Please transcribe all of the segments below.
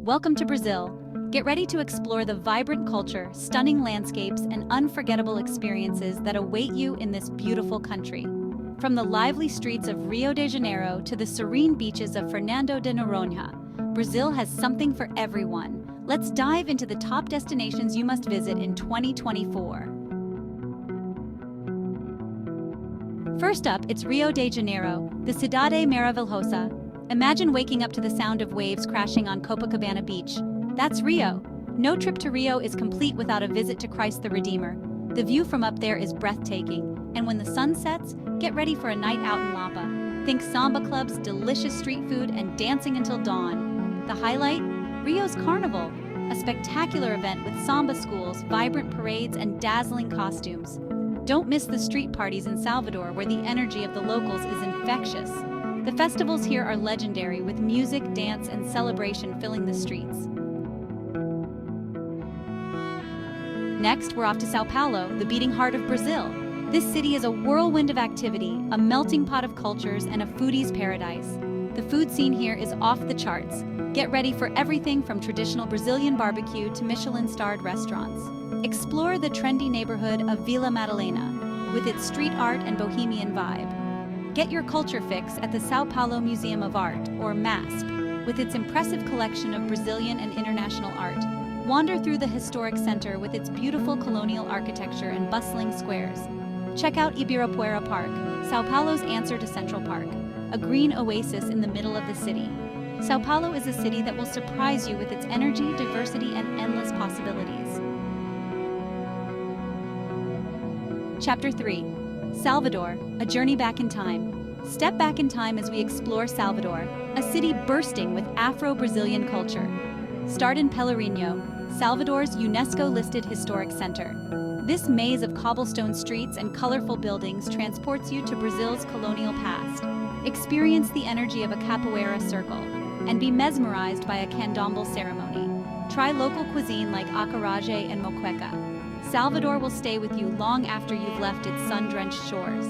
Welcome to Brazil. Get ready to explore the vibrant culture, stunning landscapes, and unforgettable experiences that await you in this beautiful country. From the lively streets of Rio de Janeiro to the serene beaches of Fernando de Noronha, Brazil has something for everyone. Let's dive into the top destinations you must visit in 2024. First up, it's Rio de Janeiro, the Cidade Maravilhosa. Imagine waking up to the sound of waves crashing on Copacabana Beach. That's Rio. No trip to Rio is complete without a visit to Christ the Redeemer. The view from up there is breathtaking, and when the sun sets, get ready for a night out in Lapa. Think samba clubs, delicious street food, and dancing until dawn. The highlight? Rio's Carnival, a spectacular event with samba schools, vibrant parades, and dazzling costumes. Don't miss the street parties in Salvador, where the energy of the locals is infectious. The festivals here are legendary, with music, dance, and celebration filling the streets. Next, we're off to Sao Paulo, the beating heart of Brazil. This city is a whirlwind of activity, a melting pot of cultures, and a foodie's paradise. The food scene here is off the charts. Get ready for everything from traditional Brazilian barbecue to Michelin-starred restaurants. Explore the trendy neighborhood of Vila Madalena, with its street art and bohemian vibe. Get your culture fix at the Sao Paulo Museum of Art, or MASP, with its impressive collection of Brazilian and international art. Wander through the historic center with its beautiful colonial architecture and bustling squares. Check out Ibirapuera Park, Sao Paulo's answer to Central Park, a green oasis in the middle of the city. Sao Paulo is a city that will surprise you with its energy, diversity, and endless possibilities. Chapter 3. Salvador, a journey back in time. Step back in time as we explore Salvador, a city bursting with Afro-Brazilian culture. Start in Pelourinho, Salvador's UNESCO-listed historic center. This maze of cobblestone streets and colorful buildings transports you to Brazil's colonial past. Experience the energy of a capoeira circle and be mesmerized by a candomblé ceremony. Try local cuisine like acarajé and moqueca. Salvador will stay with you long after you've left its sun-drenched shores.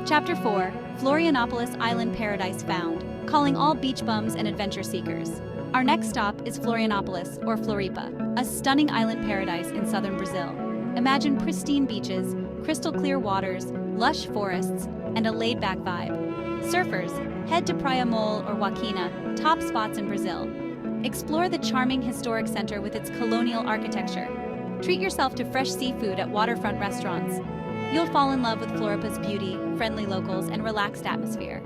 Chapter 4. Florianopolis Island Paradise Found, calling all beach bums and adventure seekers. Our next stop is Florianopolis, or Floripa, a stunning island paradise in southern Brazil. Imagine pristine beaches, crystal-clear waters, lush forests, and a laid-back vibe. Surfers, head to Praia Mole or Joaquina, top spots in Brazil. Explore the charming historic center with its colonial architecture. Treat yourself to fresh seafood at waterfront restaurants. You'll fall in love with Floripa's beauty, friendly locals, and relaxed atmosphere.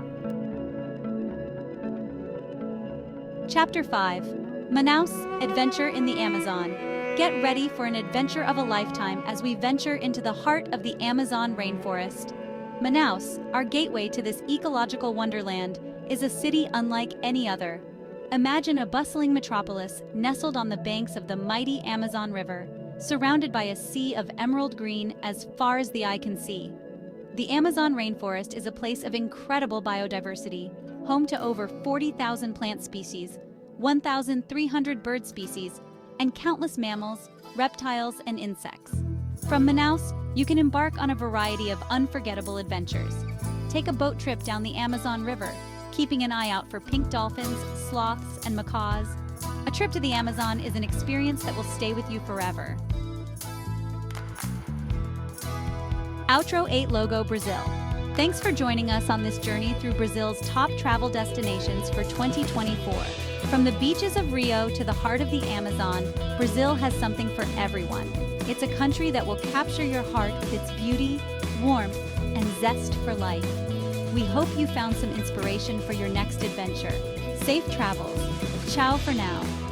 Chapter 5. Manaus, Adventure in the Amazon. Get ready for an adventure of a lifetime as we venture into the heart of the Amazon rainforest. Manaus, our gateway to this ecological wonderland, is a city unlike any other. Imagine a bustling metropolis nestled on the banks of the mighty Amazon River, surrounded by a sea of emerald green as far as the eye can see. The Amazon rainforest is a place of incredible biodiversity, home to over 40,000 plant species, 1,300 bird species, and countless mammals, reptiles, and insects. From Manaus, you can embark on a variety of unforgettable adventures. Take a boat trip down the Amazon River, keeping an eye out for pink dolphins, sloths, and macaws. A trip to the Amazon is an experience that will stay with you forever. Outro Até Logo, Brazil. Thanks for joining us on this journey through Brazil's top travel destinations for 2024. From the beaches of Rio to the heart of the Amazon, Brazil has something for everyone. It's a country that will capture your heart with its beauty, warmth, and zest for life. We hope you found some inspiration for your next adventure. Safe travels. Ciao for now.